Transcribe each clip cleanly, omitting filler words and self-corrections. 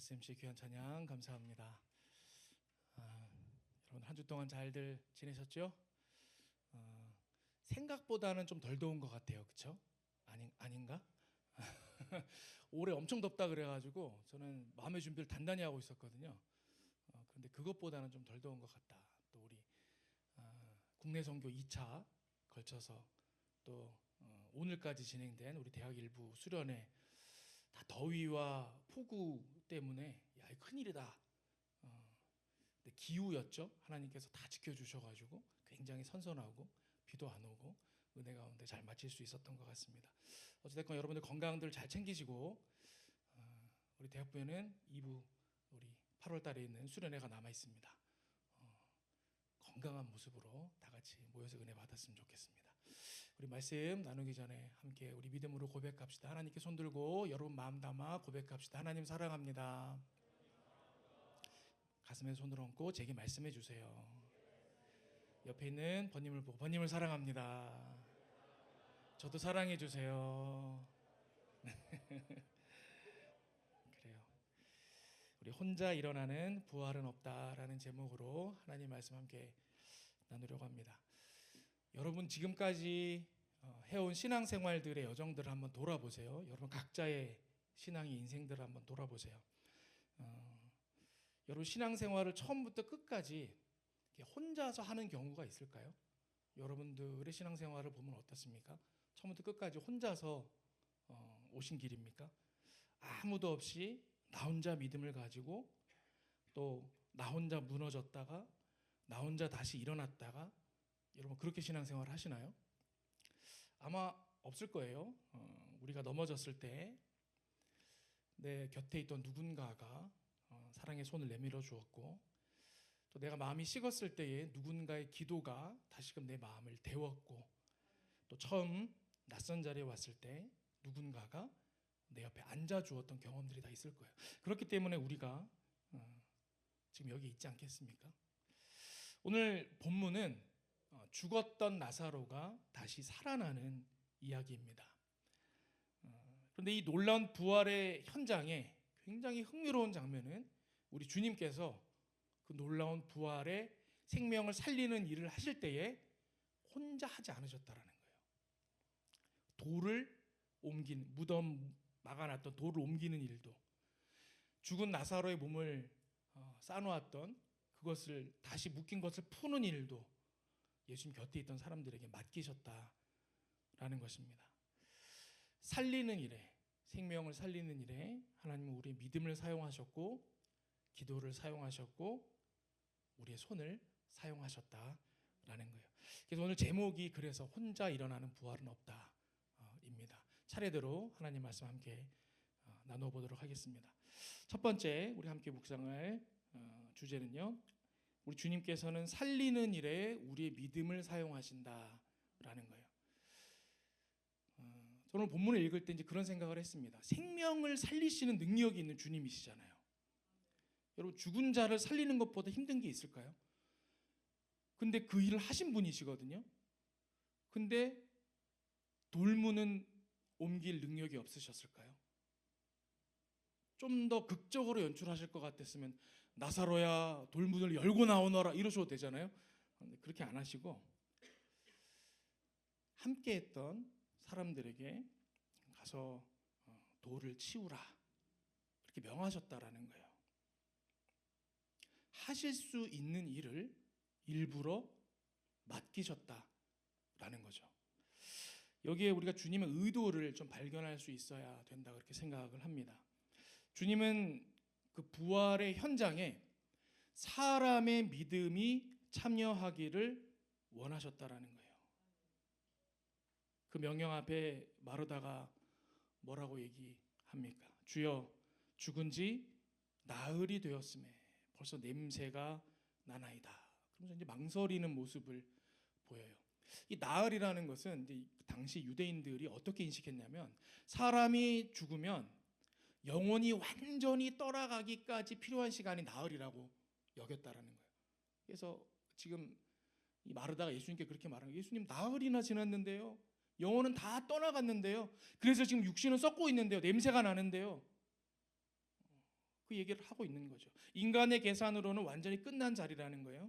SMC 귀한 찬양 감사합니다. 여러분 한 주 동안 잘들 지내셨죠? 생각보다는 좀 덜 더운 것 같아요, 그렇죠? 아닌가? 올해 엄청 덥다 그래가지고 저는 마음의 준비를 단단히 하고 있었거든요. 그런데 그것보다는 좀 덜 더운 것 같다. 또 우리 국내 선교 2차 걸쳐서 또 오늘까지 진행된 우리 대학 일부 수련회 다 더위와 폭우 때문에 야, 이거 큰일이다. 근데 기후였죠. 하나님께서 다 지켜주셔가지고 굉장히 선선하고 비도 안 오고 은혜 가운데 잘 마칠 수 있었던 것 같습니다. 어찌됐건 여러분들 건강들 잘 챙기시고 우리 대학부에는 2부 우리 8월 달에 있는 수련회가 남아 있습니다. 건강한 모습으로 다 같이 모여서 은혜 받았으면 좋겠습니다. 우리 말씀 나누기 전에 함께 우리 믿음으로 고백합시다. 하나님께 손 들고 여러분 마음 담아 고백합시다. 하나님 사랑합니다. 가슴에 손을 얹고 제게 말씀해 주세요. 옆에 있는 번님을 보고 번님을 사랑합니다. 저도 사랑해 주세요. 그래요. 우리 혼자 일어나는 부활은 없다라는 제목으로 하나님 말씀 함께 나누려고 합니다. 여러분 지금까지 해온 신앙생활들의 여정들을 한번 돌아보세요. 여러분 각자의 신앙의 인생들을 한번 돌아보세요. 여러분 신앙생활을 처음부터 끝까지 혼자서 하는 경우가 있을까요? 여러분들의 신앙생활을 보면 어떻습니까? 처음부터 끝까지 혼자서 오신 길입니까? 아무도 없이 나 혼자 믿음을 가지고 또 나 혼자 무너졌다가 나 혼자 다시 일어났다가 여러분 그렇게 신앙생활을 하시나요? 아마 없을 거예요. 우리가 넘어졌을 때 내 곁에 있던 누군가가 사랑의 손을 내밀어 주었고 또 내가 마음이 식었을 때에 누군가의 기도가 다시금 내 마음을 데웠고 또 처음 낯선 자리에 왔을 때 누군가가 내 옆에 앉아 주었던 경험들이 다 있을 거예요. 그렇기 때문에 우리가 지금 여기 있지 않겠습니까? 오늘 본문은 죽었던 나사로가 다시 살아나는 이야기입니다. 그런데 이 놀라운 부활의 현장에 굉장히 흥미로운 장면은 우리 주님께서 그 놀라운 부활의 생명을 살리는 일을 하실 때에 혼자 하지 않으셨다라는 거예요. 돌을 옮긴 무덤 막아놨던 돌을 옮기는 일도 죽은 나사로의 몸을 싸놓았던 그것을 다시 묶인 것을 푸는 일도 예수님 곁에 있던 사람들에게 맡기셨다라는 것입니다. 살리는 일에 생명을 살리는 일에 하나님은 우리의 믿음을 사용하셨고 기도를 사용하셨고 우리의 손을 사용하셨다라는 거예요. 그래서 오늘 제목이 그래서 혼자 일어나는 부활은 없다입니다. 차례대로 하나님 말씀 함께 나눠보도록 하겠습니다. 첫 번째 우리 함께 묵상할 주제는요. 우리 주님께서는 살리는 일에 우리의 믿음을 사용하신다라는 거예요. 저는 본문을 읽을 때 이제 그런 생각을 했습니다. 생명을 살리시는 능력이 있는 주님이시잖아요. 여러분 죽은 자를 살리는 것보다 힘든 게 있을까요? 근데 그 일을 하신 분이시거든요. 근데 돌문은 옮길 능력이 없으셨을까요? 좀 더 극적으로 연출하실 것 같았으면 나사로야 돌문을 열고 나오너라 이러셔도 되잖아요. 근데 그렇게 안 하시고 함께했던 사람들에게 가서 돌을 치우라 이렇게 명하셨다라는 거예요. 하실 수 있는 일을 일부러 맡기셨다라는 거죠. 여기에 우리가 주님의 의도를 좀 발견할 수 있어야 된다 그렇게 생각을 합니다. 주님은 그 부활의 현장에 사람의 믿음이 참여하기를 원하셨다라는 거예요. 그 명령 앞에 마르다가 뭐라고 얘기합니까? 주여 죽은 지 나흘이 되었음에 벌써 냄새가 나나이다. 그러면서 이제 망설이는 모습을 보여요. 이 나흘이라는 것은 이제 당시 유대인들이 어떻게 인식했냐면 사람이 죽으면 영혼이 완전히 떠나가기까지 필요한 시간이 나흘이라고 여겼다라는 거예요. 그래서 지금 이 마르다가 예수님께 그렇게 말하는 거예요. 예수님 나흘이나 지났는데요. 영혼은 다 떠나갔는데요. 그래서 지금 육신은 썩고 있는데요. 냄새가 나는데요. 그 얘기를 하고 있는 거죠. 인간의 계산으로는 완전히 끝난 자리라는 거예요.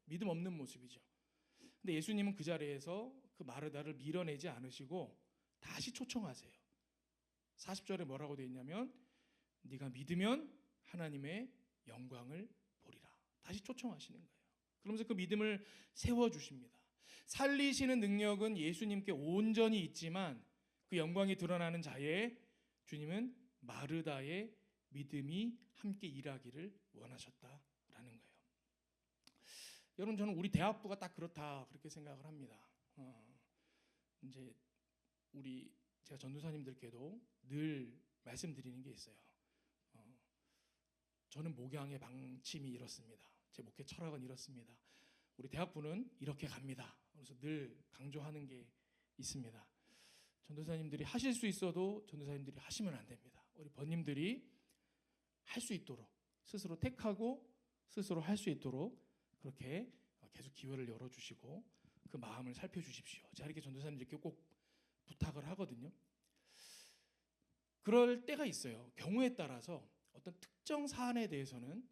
믿음 없는 모습이죠. 근데 예수님은 그 자리에서 그 마르다를 밀어내지 않으시고 다시 초청하세요. 40절에 뭐라고 되어 있냐면 네가 믿으면 하나님의 영광을 보리라. 다시 초청하시는 거예요. 그러면서 그 믿음을 세워주십니다. 살리시는 능력은 예수님께 온전히 있지만 그 영광이 드러나는 자에 주님은 마르다의 믿음이 함께 일하기를 원하셨다라는 거예요. 여러분, 저는 우리 대학부가 딱 그렇다 그렇게 생각을 합니다. 이제 제가 전도사님들께도 늘 말씀드리는 게 있어요. 저는 목양의 방침이 이렇습니다. 제 목회 철학은 이렇습니다. 우리 대학부는 이렇게 갑니다. 그래서 늘 강조하는 게 있습니다. 전도사님들이 하실 수 있어도 전도사님들이 하시면 안 됩니다. 우리 번님들이 할 수 있도록 스스로 택하고 스스로 할 수 있도록 그렇게 계속 기회를 열어주시고 그 마음을 살펴주십시오. 제가 이렇게 전도사님들께 꼭 부탁을 하거든요. 그럴 때가 있어요. 경우에 따라서 어떤 특정 사안에 대해서는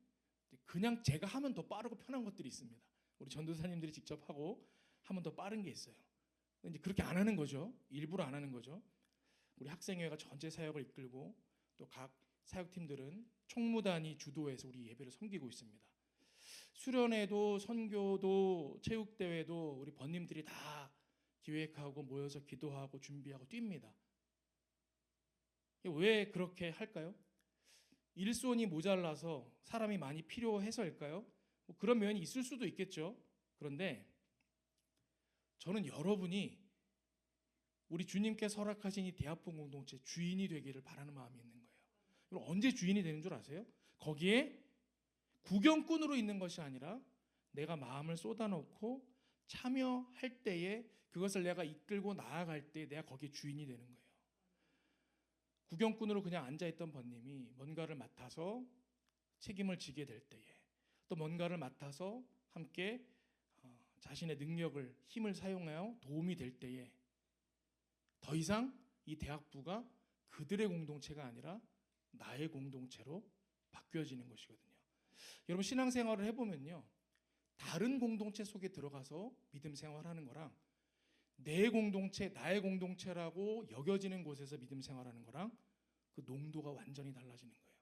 그냥 제가 하면 더 빠르고 편한 것들이 있습니다. 우리 전도사님들이 직접 하면 더 빠른 게 있어요. 이제 그렇게 안 하는 거죠. 일부러 안 하는 거죠. 우리 학생회가 전체 사역을 이끌고 또 각 사역팀들은 총무단이 주도해서 우리 예배를 섬기고 있습니다. 수련회도 선교도 체육대회도 우리 번님들이 다 기획하고 모여서 기도하고 준비하고 뜁니다. 왜 그렇게 할까요? 일손이 모자라서 사람이 많이 필요해서일까요? 뭐 그런 면이 있을 수도 있겠죠. 그런데 저는 여러분이 우리 주님께서 허락하신 이 대학부 공동체 주인이 되기를 바라는 마음이 있는 거예요. 그럼 언제 주인이 되는 줄 아세요? 거기에 구경꾼으로 있는 것이 아니라 내가 마음을 쏟아놓고 참여할 때에 그것을 내가 이끌고 나아갈 때 내가 거기에 주인이 되는 거예요. 구경꾼으로 그냥 앉아있던 번님이 뭔가를 맡아서 책임을 지게 될 때에 또 뭔가를 맡아서 함께 자신의 능력을 힘을 사용하여 도움이 될 때에 더 이상 이 대학부가 그들의 공동체가 아니라 나의 공동체로 바뀌어지는 것이거든요. 여러분, 신앙생활을 해보면요, 다른 공동체 속에 들어가서 믿음 생활하는 거랑 내 공동체, 나의 공동체라고 여겨지는 곳에서 믿음 생활하는 거랑 그 농도가 완전히 달라지는 거예요.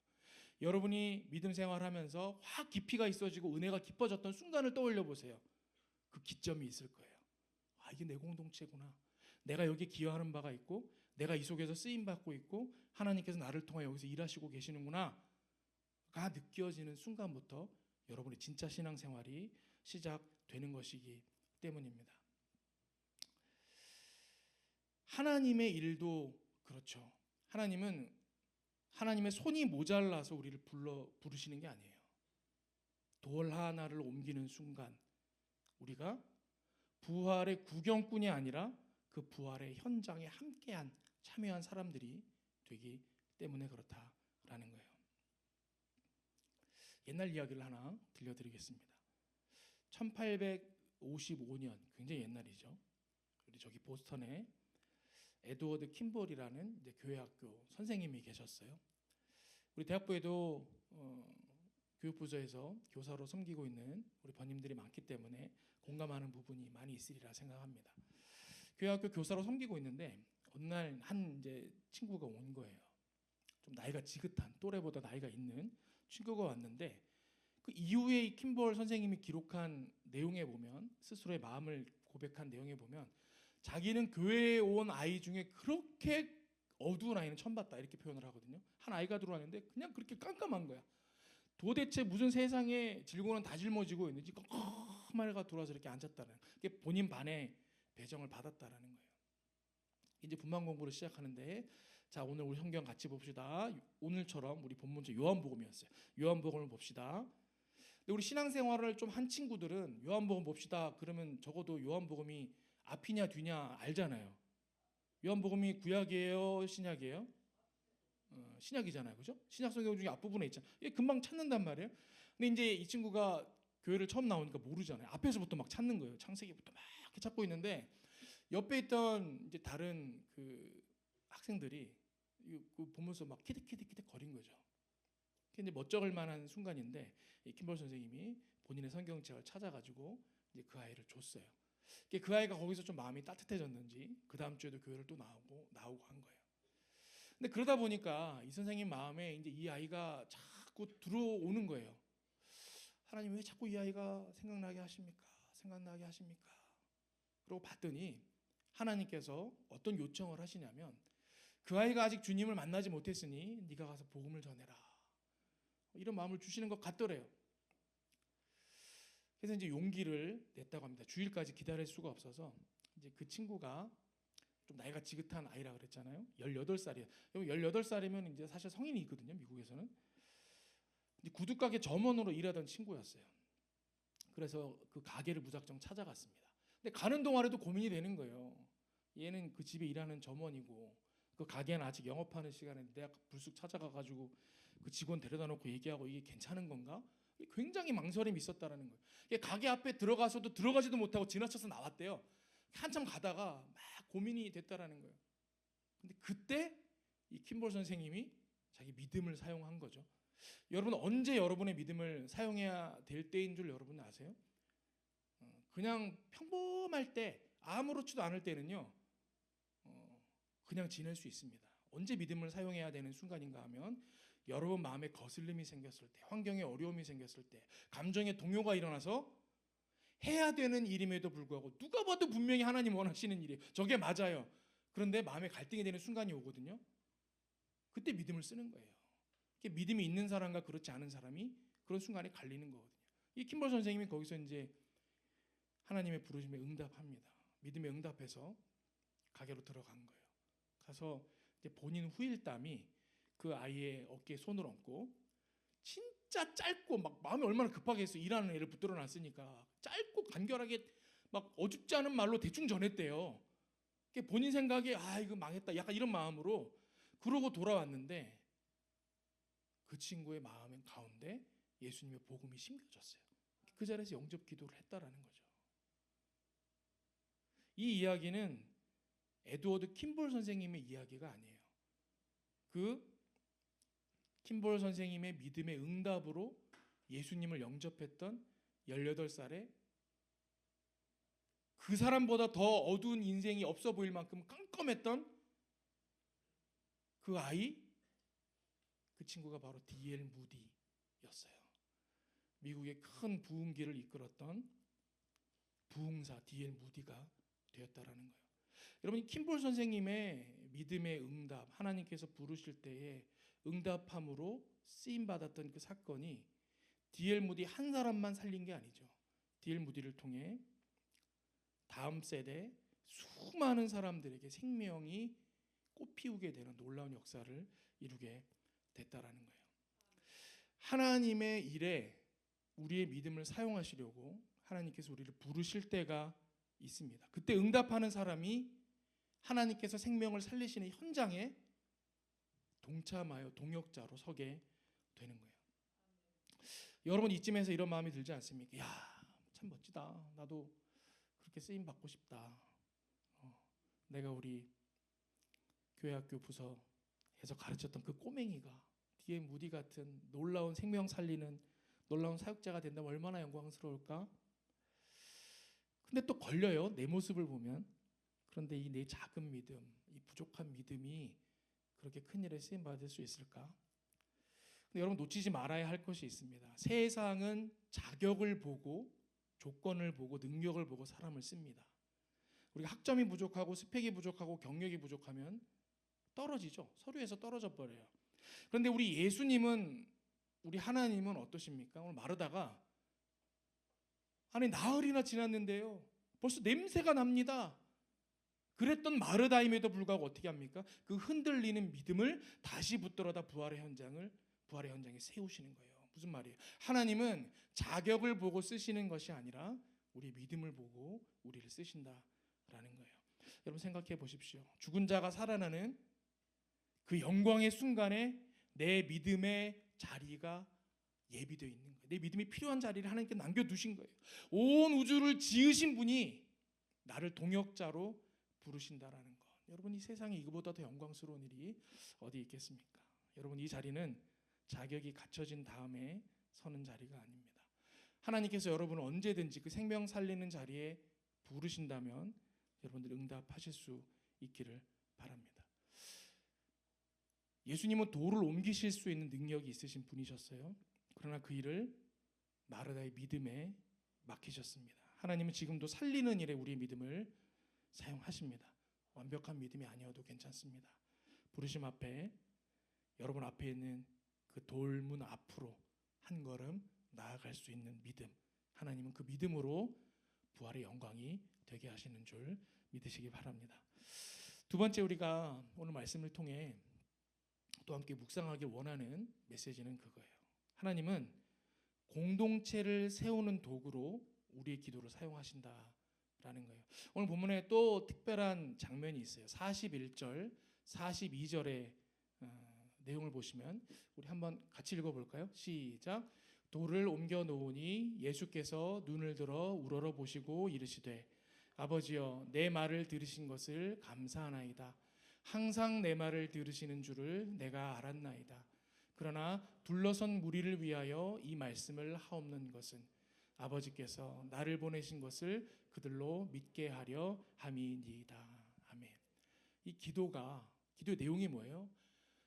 여러분이 믿음 생활하면서 확 깊이가 있어지고 은혜가 깊어졌던 순간을 떠올려 보세요. 그 기점이 있을 거예요. 아, 이게 내 공동체구나. 내가 여기 기여하는 바가 있고 내가 이 속에서 쓰임 받고 있고 하나님께서 나를 통해 여기서 일하시고 계시는구나가 느껴지는 순간부터 여러분의 진짜 신앙생활이 시작되는 것이기 때문입니다. 하나님의 일도 그렇죠. 하나님은 하나님의 손이 모자라서 우리를 부르시는 게 아니에요. 돌 하나를 옮기는 순간 우리가 부활의 구경꾼이 아니라 그 부활의 현장에 함께한 참여한 사람들이 되기 때문에 그렇다라는 거예요. 옛날 이야기를 하나 들려드리겠습니다. 1855년, 굉장히 옛날이죠. 우리 저기 보스턴에 에드워드 킴볼이라는 이제 교회학교 선생님이 계셨어요. 우리 대학부에도 교육부서에서 교사로 섬기고 있는 우리 번님들이 많기 때문에 공감하는 부분이 많이 있으리라 생각합니다. 교회학교 교사로 섬기고 있는데 어느 날 한 이제 친구가 온 거예요. 좀 나이가 지긋한 또래보다 나이가 있는 친구가 왔는데 그 이후에 이 킴볼 선생님이 기록한 내용에 보면 스스로의 마음을 고백한 내용에 보면 자기는 교회에 온 아이 중에 그렇게 어두운 아이는 처음 봤다 이렇게 표현을 하거든요. 한 아이가 들어왔는데 그냥 그렇게 깜깜한 거야. 도대체 무슨 세상에 질고는 다 짊어지고 있는지 깜깜한 애가 들어와서 이렇게 앉았다는 게 본인 반의 배정을 받았다라는 거예요. 이제 분만 공부를 시작하는데 자, 오늘 우리 성경 같이 봅시다. 오늘처럼 우리 본문제 요한복음이었어요. 요한복음을 봅시다. 근데 우리 신앙생활을 좀 한 친구들은 요한복음 봅시다. 그러면 적어도 요한복음이 앞이냐 뒤냐 알잖아요. 요한복음이 구약이에요, 신약이에요? 신약이잖아요, 그죠? 신약 성경 중에 앞부분에 있잖아요. 이게 금방 찾는단 말이에요. 근데 이제 이 친구가 교회를 처음 나오니까 모르잖아요. 앞에서부터 막 찾는 거예요. 창세기부터 막 이렇게 찾고 있는데 옆에 있던 이제 다른 그 학생들이 그 보면서 막 키득키득키득 거린 거죠. 이제 멋쩍을 만한 순간인데 이 킴볼 선생님이 본인의 성경책을 찾아가지고 이제 그 아이를 줬어요. 그 아이가 거기서 좀 마음이 따뜻해졌는지 그 다음 주에도 교회를 또 나오고 한 거예요. 근데 그러다 보니까 이 선생님 마음에 이제 이 아이가 자꾸 들어오는 거예요. 하나님 왜 자꾸 이 아이가 생각나게 하십니까? 생각나게 하십니까? 그러고 봤더니 하나님께서 어떤 요청을 하시냐면 그 아이가 아직 주님을 만나지 못했으니 네가 가서 복음을 전해라. 이런 마음을 주시는 것 같더래요. 그래서 이제 용기를 냈다고 합니다. 주일까지 기다릴 수가 없어서 이제 그 친구가 좀 나이가 지긋한 아이라 그랬잖아요. 18살이에요. 18살이면 이제 사실 성인이 있거든요. 미국에서는. 이제 구두가게 점원으로 일하던 친구였어요. 그래서 그 가게를 무작정 찾아갔습니다. 근데 가는 동안에도 고민이 되는 거예요. 얘는 그 집에 일하는 점원이고 그 가게는 아직 영업하는 시간에 내가 불쑥 찾아가가지고 그 직원 데려다 놓고 얘기하고 이게 괜찮은 건가? 굉장히 망설임이 있었다라는 거예요. 가게 앞에 들어가서도 들어가지도 못하고 지나쳐서 나왔대요. 한참 가다가 막 고민이 됐다라는 거예요. 근데 그때 이 킴볼 선생님이 자기 믿음을 사용한 거죠. 여러분 언제 여러분의 믿음을 사용해야 될 때인 줄 여러분 아세요? 그냥 평범할 때 아무렇지도 않을 때는요 그냥 지낼 수 있습니다. 언제 믿음을 사용해야 되는 순간인가 하면 여러분 마음에 거슬림이 생겼을 때, 환경에 어려움이 생겼을 때, 감정의 동요가 일어나서 해야 되는 일임에도 불구하고 누가 봐도 분명히 하나님 원하시는 일이에요. 저게 맞아요. 그런데 마음에 갈등이 되는 순간이 오거든요. 그때 믿음을 쓰는 거예요. 믿음이 있는 사람과 그렇지 않은 사람이 그런 순간에 갈리는 거거든요. 이 킴볼 선생님이 거기서 이제 하나님의 부르심에 응답합니다. 믿음에 응답해서 가게로 들어간 거예요. 가서 이제 본인 후일담이 그 아이의 어깨에 손을 얹고 진짜 짧고 막 마음이 얼마나 급하게 해서 일하는 애를 붙들어 놨으니까 짧고 간결하게 막 어줍지 않은 말로 대충 전했대요. 본인 생각에 아 이거 망했다 약간 이런 마음으로 그러고 돌아왔는데 그 친구의 마음 가운데 예수님의 복음이 심겨졌어요. 그 자리에서 영접 기도를 했다라는 거죠. 이 이야기는 에드워드 킴볼 선생님의 이야기가 아니에요. 그 킴볼 선생님의 믿음의 응답으로 예수님을 영접했던 18살의 그 사람보다 더 어두운 인생이 없어 보일 만큼 깜깜했던 그 아이, 그 친구가 바로 D.L. 무디였어요. 미국의 큰 부흥기를 이끌었던 부흥사 D.L. 무디가 되었다라는 거예요. 여러분 킴볼 선생님의 믿음의 응답, 하나님께서 부르실 때에 응답함으로 쓰임 받았던 그 사건이 D.L. 무디 한 사람만 살린 게 아니죠. D.L. 무디를 통해 다음 세대 수많은 사람들에게 생명이 꽃피우게 되는 놀라운 역사를 이루게 됐다라는 거예요. 하나님의 일에 우리의 믿음을 사용하시려고 하나님께서 우리를 부르실 때가 있습니다. 그때 응답하는 사람이 하나님께서 생명을 살리시는 현장에 동참하여 동역자로 서게 되는 거예요. 여러분 이쯤에서 이런 마음이 들지 않습니까? 야, 참 멋지다. 나도 그렇게 쓰임 받고 싶다. 내가 우리 교회학교 부서에서 가르쳤던 그 꼬맹이가 D.L. 무디 같은 놀라운 생명 살리는 놀라운 사역자가 된다면 얼마나 영광스러울까? 근데 또 걸려요. 내 모습을 보면. 그런데 이 내 작은 믿음, 이 부족한 믿음이 그렇게 큰 일에 쓰임 받을 수 있을까? 근데 여러분 놓치지 말아야 할 것이 있습니다. 세상은 자격을 보고 조건을 보고 능력을 보고 사람을 씁니다. 우리가 학점이 부족하고 스펙이 부족하고 경력이 부족하면 떨어지죠. 서류에서 떨어져 버려요. 그런데 우리 예수님은 우리 하나님은 어떠십니까? 오늘 마르다가 아니 나흘이나 지났는데요. 벌써 냄새가 납니다. 그랬던 마르다임에도 불구하고 어떻게 합니까? 그 흔들리는 믿음을 다시 붙들어다 부활의 현장에 세우시는 거예요. 무슨 말이에요? 하나님은 자격을 보고 쓰시는 것이 아니라 우리 믿음을 보고 우리를 쓰신다라는 거예요. 여러분 생각해 보십시오. 죽은 자가 살아나는 그 영광의 순간에 내 믿음의 자리가 예비되어 있는 거예요. 내 믿음이 필요한 자리를 하나님께 남겨두신 거예요. 온 우주를 지으신 분이 나를 동역자로 부르신다라는 것. 여러분 이 세상에 이거보다 더 영광스러운 일이 어디 있겠습니까? 여러분 이 자리는 자격이 갖춰진 다음에 서는 자리가 아닙니다. 하나님께서 여러분을 언제든지 그 생명 살리는 자리에 부르신다면 여러분들 응답하실 수 있기를 바랍니다. 예수님은 돌을 옮기실 수 있는 능력이 있으신 분이셨어요. 그러나 그 일을 마르다의 믿음에 맡기셨습니다. 하나님은 지금도 살리는 일에 우리의 믿음을 사용하십니다. 완벽한 믿음이 아니어도 괜찮습니다. 부르심 앞에, 여러분 앞에 있는 그 돌문 앞으로 한 걸음 나아갈 수 있는 믿음, 하나님은 그 믿음으로 부활의 영광이 되게 하시는 줄 믿으시기 바랍니다. 두 번째, 우리가 오늘 말씀을 통해 또 함께 묵상하길 원하는 메시지는 그거예요. 하나님은 공동체를 세우는 도구로 우리의 기도를 사용하신다라는 거예요. 오늘 본문에 또 특별한 장면이 있어요. 41절, 42절의 내용을 보시면 우리 한번 같이 읽어볼까요? 시작. 돌을 옮겨 놓으니 예수께서 눈을 들어 우러러 보시고 이르시되 아버지여 내 말을 들으신 것을 감사하나이다. 항상 내 말을 들으시는 줄을 내가 알았나이다. 그러나 둘러선 무리를 위하여 이 말씀을 하옵는 것은 아버지께서 나를 보내신 것을 그들로 믿게 하려 함이니이다. 아멘. 이 기도의 내용이 뭐예요?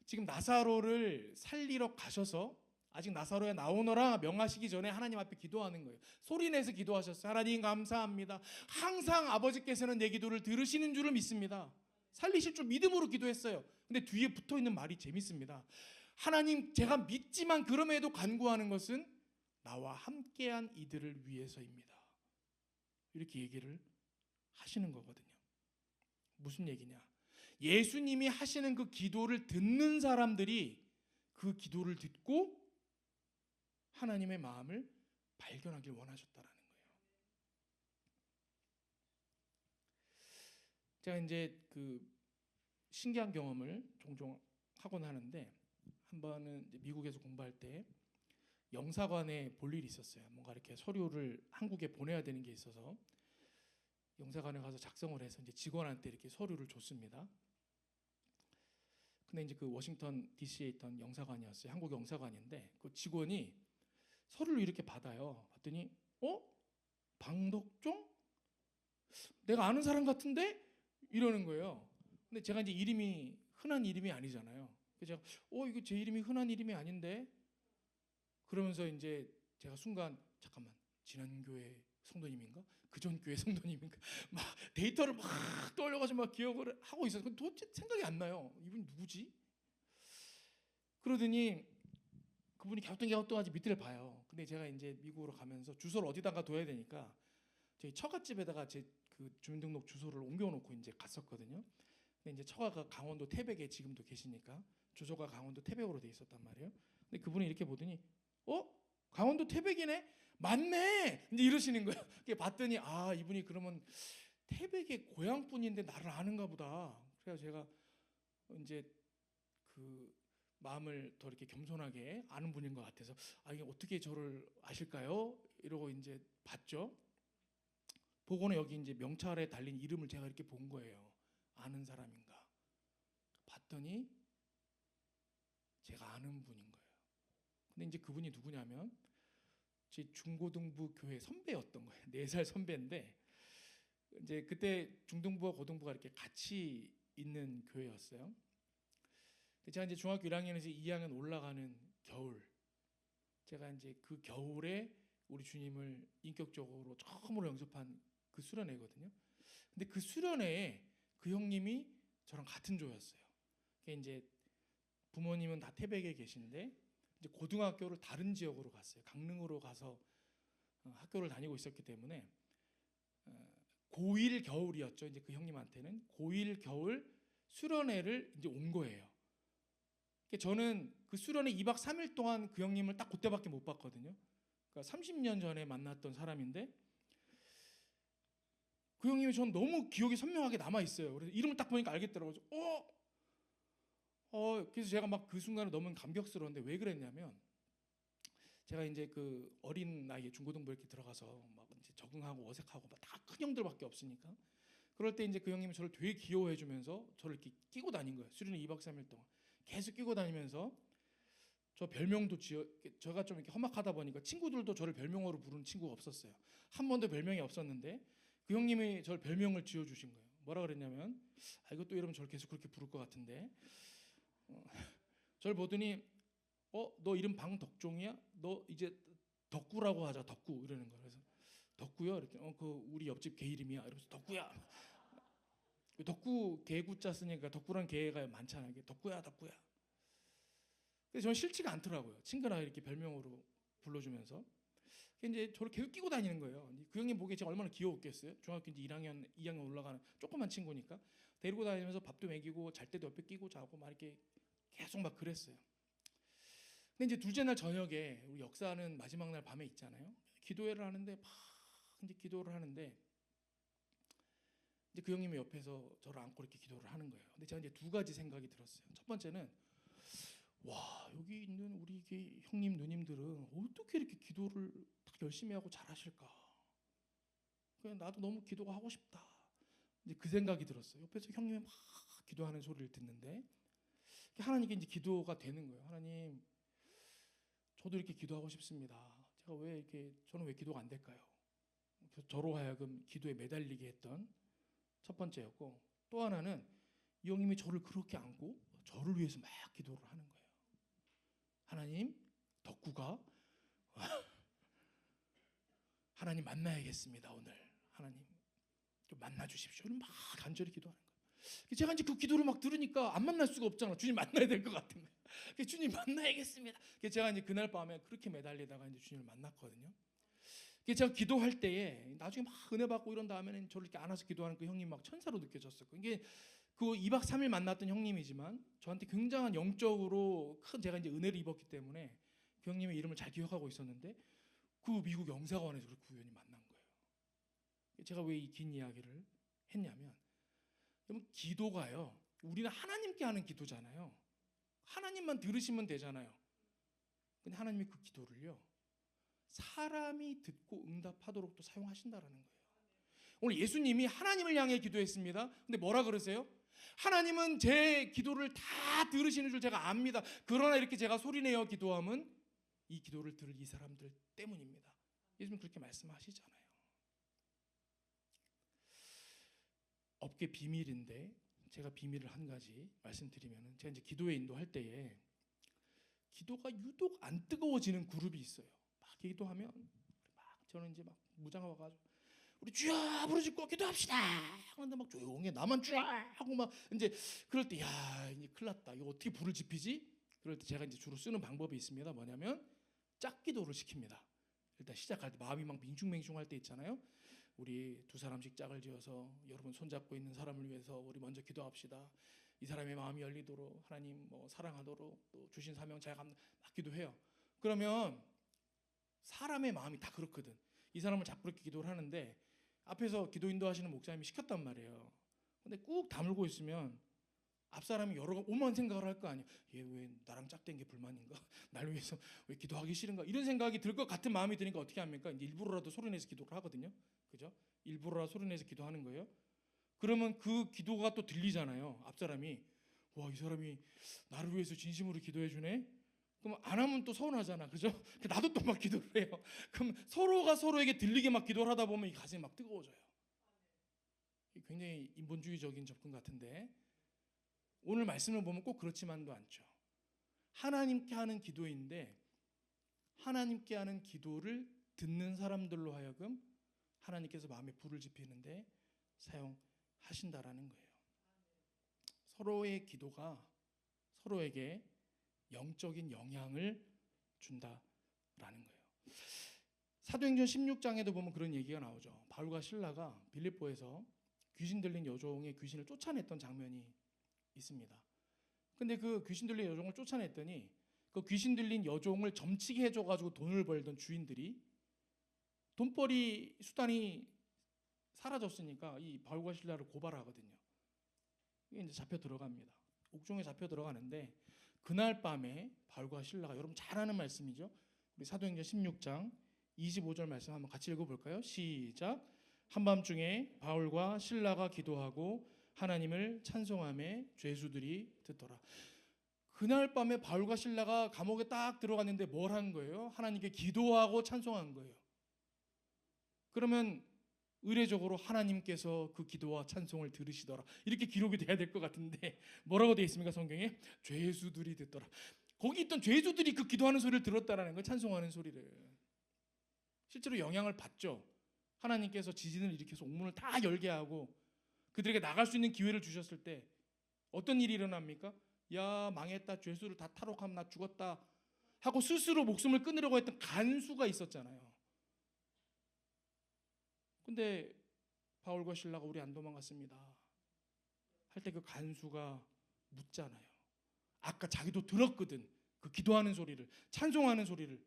지금 나사로를 살리러 가셔서 아직 나사로야 나오너라 명하시기 전에 하나님 앞에 기도하는 거예요. 소리내서 기도하셨어요. 하나님 감사합니다. 항상 아버지께서는 내 기도를 들으시는 줄을 믿습니다. 살리실 줄 믿음으로 기도했어요. 근데 뒤에 붙어있는 말이 재밌습니다. 하나님 제가 믿지만 그럼에도 간구하는 것은 나와 함께한 이들을 위해서입니다. 이렇게 얘기를 하시는 거거든요. 무슨 얘기냐? 예수님이 하시는 그 기도를 듣는 사람들이 그 기도를 듣고 하나님의 마음을 발견하길 원하셨다라는 거예요. 제가 이제 그 신기한 경험을 종종 하곤 하는데, 한 번은 이제 미국에서 공부할 때 영사관에 볼 일이 있었어요. 뭔가 이렇게 서류를 한국에 보내야 되는 게 있어서 영사관에 가서 작성을 해서 이제 직원한테 이렇게 서류를 줬습니다. 근데 이제 그 워싱턴 DC에 있던 영사관이었어요. 한국 영사관인데 그 직원이 서류를 이렇게 받아요. 봤더니 방덕종? 내가 아는 사람 같은데? 이러는 거예요. 근데 제가 이제 이름이 흔한 이름이 아니잖아요. 그래서 제가 이거 제 이름이 흔한 이름이 아닌데? 그러면서 이제 제가 순간 잠깐만, 지난 교회 성도님인가? 그전 교회 성도님인가? 막 데이터를 막 떠올려가지고 막 기억을 하고 있어요. 근데 도대체 생각이 안 나요. 이분이 누구지? 그러더니 그분이 갸우뚱하지 밑을 봐요. 근데 제가 이제 미국으로 가면서 주소를 어디다가 둬야 되니까 저희 처갓집에다가 제 그 주민등록 주소를 옮겨놓고 이제 갔었거든요. 근데 이제 처가가 강원도 태백에 지금도 계시니까 주소가 강원도 태백으로 돼 있었단 말이에요. 근데 그분이 이렇게 보더니 강원도 태백이네? 맞네! 이제 이러시는 거예요. 봤더니 이분이 그러면 태백의 고향 분인데 나를 아는가 보다. 그래서 제가 이제 그 마음을 더 이렇게 겸손하게 아는 분인 것 같아서 이게 어떻게 저를 아실까요? 이러고 이제 봤죠. 보고는 여기 이제 명찰에 달린 이름을 제가 이렇게 본 거예요. 아는 사람인가? 봤더니 제가 아는 분인 거예요. 근데 이제 그분이 누구냐면 제 중고등부 교회 선배였던 거예요. 4살 선배인데 이제 그때 중등부와 고등부가 이렇게 같이 있는 교회였어요. 제가 이제 중학교 1학년에서 2학년 올라가는 겨울, 제가 이제 그 겨울에 우리 주님을 인격적으로 처음으로 영접한 그 수련회거든요. 근데 그 수련회에 그 형님이 저랑 같은 조였어요. 이제 부모님은 다 태백에 계신데 이제 고등학교를 다른 지역으로 갔어요. 강릉으로 가서 학교를 다니고 있었기 때문에 고1 겨울이었죠. 이제 그 형님한테는 고1 겨울 수련회를 이제 온 거예요. 저는 그 수련회 2박 3일 동안 그 형님을 딱 그때밖에 못 봤거든요. 그러니까 30년 전에 만났던 사람인데 그 형님이 전 너무 기억이 선명하게 남아 있어요. 그래서 이름을 딱 보니까 알겠더라고요. 그래서 제가 막 그 순간에 너무 감격스러운데 왜 그랬냐면 제가 이제 그 어린 나이에 중고등부 이렇게 들어가서 막 이제 적응하고 어색하고 막 다 큰 형들밖에 없으니까 그럴 때 이제 그 형님이 저를 되게 귀여워해 주면서 저를 이렇게 끼고 다닌 거예요. 수련회 2박 3일 동안 계속 끼고 다니면서 저 별명도 제가 좀 이렇게 험악하다 보니까 친구들도 저를 별명으로 부르는 친구가 없었어요. 한 번도 별명이 없었는데 그 형님이 저를 별명을 지어주신 거예요. 뭐라 그랬냐면, 이것도 이러면 저를 계속 그렇게 부를 것 같은데, 저를 보더니 너 이름 방덕종이야? 너 이제 덕구라고 하자. 덕구 이러는 거예요. 그래서 덕구요? 이랬더니 그 우리 옆집 개 이름이야. 이러면서 덕구야. 덕구 개구자 쓰니까 덕구란 개가 많잖아요. 덕구야, 덕구야. 그래서 저는 싫지가 않더라고요. 친근하게 이렇게 별명으로 불러주면서. 이제 저를 계속 끼고 다니는 거예요. 그 형님 보기에 제가 얼마나 귀여웠겠어요. 중학교 이제 2학년 올라가는 조그만 친구니까 데리고 다니면서 밥도 먹이고 잘 때도 옆에 끼고 자고 막 이렇게 계속 막 그랬어요. 근데 이제 둘째 날 저녁에 우리 역사하는 마지막 날 밤에 있잖아요. 기도회를 하는데 막 이제 기도를 하는데 이제 그 형님이 옆에서 저를 안고 이렇게 기도를 하는 거예요. 근데 제가 이제 두 가지 생각이 들었어요. 첫 번째는 와, 여기 있는 우리 형님 누님들은 어떻게 이렇게 기도를 딱 열심히 하고 잘하실까? 그냥 나도 너무 기도가 하고 싶다. 이제 그 생각이 들었어요. 옆에서 형님이 막 기도하는 소리를 듣는데 하나님께 이제 기도가 되는 거예요. 하나님, 저도 이렇게 기도하고 싶습니다. 저는 왜 기도가 안 될까요? 그래서 저로 하여금 기도에 매달리게 했던 첫 번째였고, 또 하나는 이 형님이 저를 그렇게 안고 저를 위해서 막 기도를 하는 거예요. 하나님, 덕구가 하나님 만나야겠습니다. 오늘 하나님 좀 만나 주십시오. 막 간절히 기도하는 거예요. 제가 이제 그 기도를 막 들으니까 안 만날 수가 없잖아. 주님 만나야 될 것 같은 거예요. 주님 만나야겠습니다. 제가 이제 그날 밤에 그렇게 매달리다가 이제 주님을 만났거든요. 제가 기도할 때에 나중에 막 은혜 받고 이런 다음에는 저를 이렇게 안아서 기도하는 그 형님 막 천사로 느껴졌었고, 이게 그 2박 3일 만났던 형님이지만 저한테 굉장한 영적으로 큰 제가 이제 은혜를 입었기 때문에 그 형님의 이름을 잘 기억하고 있었는데 그 미국 영사관에서 그렇게 우연히 만난 거예요. 제가 왜 이 긴 이야기를 했냐면, 여러분 기도가요, 우리는 하나님께 하는 기도잖아요. 하나님만 들으시면 되잖아요. 근데 하나님이 그 기도를요, 사람이 듣고 응답하도록 또 사용하신다라는 거예요. 오늘 예수님이 하나님을 향해 기도했습니다. 근데 뭐라 그러세요? 하나님은 제 기도를 다 들으시는 줄 제가 압니다. 그러나 이렇게 제가 소리내어 기도함은 이 기도를 들을 이 사람들 때문입니다. 예수님 그렇게 말씀하시잖아요. 업계 비밀인데 제가 비밀을 한 가지 말씀드리면, 제가 이제 기도에 인도할 때에 기도가 유독 안 뜨거워지는 그룹이 있어요. 막 기도하면 막 저는 이제 막 무장하고 가지고 우리 주여 부르짖고 기도합시다. 그런데 막 조용해. 나만 주여 하고 막 이제 그럴 때 야, 이제 큰일 났다. 이거 어떻게 불을 지피지? 그럴 때 제가 이제 주로 쓰는 방법이 있습니다. 뭐냐면 짝기도를 시킵니다. 일단 시작할 때 마음이 막 맹충맹충할 때 있잖아요. 우리 두 사람씩 짝을 지어서 여러분 손잡고 있는 사람을 위해서 우리 먼저 기도합시다. 이 사람의 마음이 열리도록 하나님 사랑하도록 또 주신 사명 잘 막 기도해요. 그러면 사람의 마음이 다 그렇거든. 이 사람을 자꾸 이렇게 기도를 하는데 앞에서 기도 인도하시는 목사님이 시켰단 말이에요. 근데 꾹 다물고 있으면 앞 사람이 여러 오만 생각을 할 거 아니야. 얘 왜 나랑 짝된 게 불만인가? 날 위해서 왜 기도하기 싫은가? 이런 생각이 들 것 같은 마음이 드니까 어떻게 합니까? 이제 일부러라도 소리내서 기도를 하거든요. 그죠? 일부러라도 소리내서 기도하는 거예요. 그러면 그 기도가 또 들리잖아요. 앞 사람이 와, 이 사람이 나를 위해서 진심으로 기도해 주네. 그럼 안 하면 또 서운하잖아. 그죠? 나도 또 막 기도를 해요. 그럼 서로가 서로에게 들리게 막 기도를 하다 보면 이 가슴이 막 뜨거워져요. 굉장히 인본주의적인 접근 같은데 오늘 말씀을 보면 꼭 그렇지만도 않죠. 하나님께 하는 기도인데 하나님께 하는 기도를 듣는 사람들로 하여금 하나님께서 마음에 불을 지피는데 사용하신다라는 거예요. 서로의 기도가 서로에게 영적인 영향을 준다라는 거예요. 사도행전 16장에도 보면 그런 얘기가 나오죠. 바울과 실라가 빌립보에서 귀신 들린 여종의 귀신을 쫓아냈던 장면이 있습니다. 근데 그 귀신 들린 여종을 쫓아냈더니 그 귀신 들린 여종을 점치게 해줘가지고 돈을 벌던 주인들이 돈벌이 수단이 사라졌으니까 이 바울과 실라를 고발하거든요. 이게 이제 잡혀 들어갑니다. 옥중에 잡혀 들어가는데 그날 밤에 바울과 실라가, 여러분 잘 아는 말씀이죠. 우리 사도행전 16장 25절 말씀 한번 같이 읽어볼까요? 시작. 한밤중에 바울과 실라가 기도하고 하나님을 찬송하며 죄수들이 듣더라. 그날 밤에 바울과 실라가 감옥에 딱 들어갔는데 뭘 한 거예요? 하나님께 기도하고 찬송한 거예요. 그러면 의례적으로 하나님께서 그 기도와 찬송을 들으시더라, 이렇게 기록이 돼야 될 것 같은데 뭐라고 되어 있습니까? 성경에 죄수들이 듣더라. 거기 있던 죄수들이 그 기도하는 소리를 들었다라는 거예요. 찬송하는 소리를. 실제로 영향을 받죠. 하나님께서 지진을 일으켜서 옥문을 다 열게 하고 그들에게 나갈 수 있는 기회를 주셨을 때 어떤 일이 일어납니까? 야, 망했다, 죄수를 다 탈옥하면 나 죽었다 하고 스스로 목숨을 끊으려고 했던 간수가 있었잖아요. 근데 바울과 실라가 우리 안 도망갔습니다 할 때 그 간수가 묻잖아요. 아까 자기도 들었거든, 그 기도하는 소리를, 찬송하는 소리를.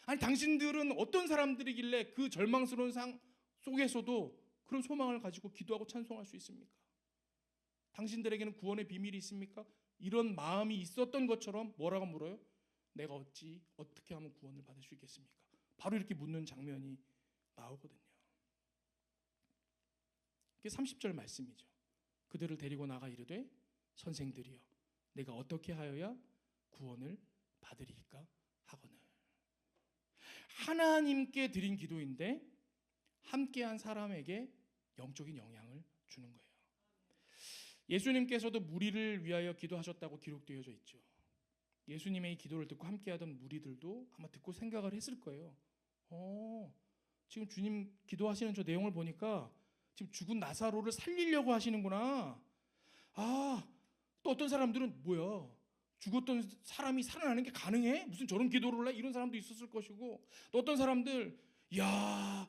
아니, 당신들은 어떤 사람들이길래 그 절망스러운 상 속에서도 그런 소망을 가지고 기도하고 찬송할 수 있습니까? 당신들에게는 구원의 비밀이 있습니까? 이런 마음이 있었던 것처럼 뭐라고 물어요? 내가 어떻게 하면 구원을 받을 수 있겠습니까? 바로 이렇게 묻는 장면이 나오거든요. 그게 30절 말씀이죠. 그들을 데리고 나가 이르되 선생들이여, 내가 어떻게 하여야 구원을 받으리이까 하거늘. 하나님께 드린 기도인데 함께한 사람에게 영적인 영향을 주는 거예요. 예수님께서도 무리를 위하여 기도하셨다고 기록되어져 있죠. 예수님의 이 기도를 듣고 함께하던 무리들도 아마 듣고 생각을 했을 거예요. 지금 주님 기도하시는 저 내용을 보니까 지금 죽은 나사로를 살리려고 하시는구나. 또 어떤 사람들은 뭐야, 죽었던 사람이 살아나는 게 가능해? 무슨 저런 기도를 해? 이런 사람도 있었을 것이고, 또 어떤 사람들, 야,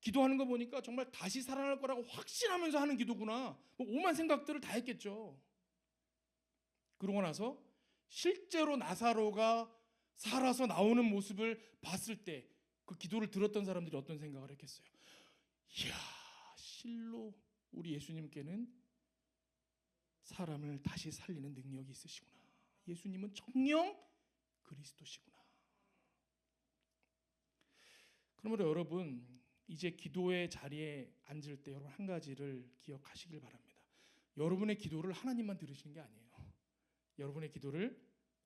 기도하는 거 보니까 정말 다시 살아날 거라고 확신하면서 하는 기도구나, 뭐 오만 생각들을 다 했겠죠. 그러고 나서 실제로 나사로가 살아서 나오는 모습을 봤을 때 그 기도를 들었던 사람들이 어떤 생각을 했겠어요? 이야, 실로 우리 예수님께는 사람을 다시 살리는 능력이 있으시구나. 예수님은 정녕 그리스도시구나. 그러므로 여러분, 이제 기도의 자리에 앉을 때 여러분 한 가지를 기억하시길 바랍니다. 여러분의 기도를 하나님만 들으시는 게 아니에요. 여러분의 기도를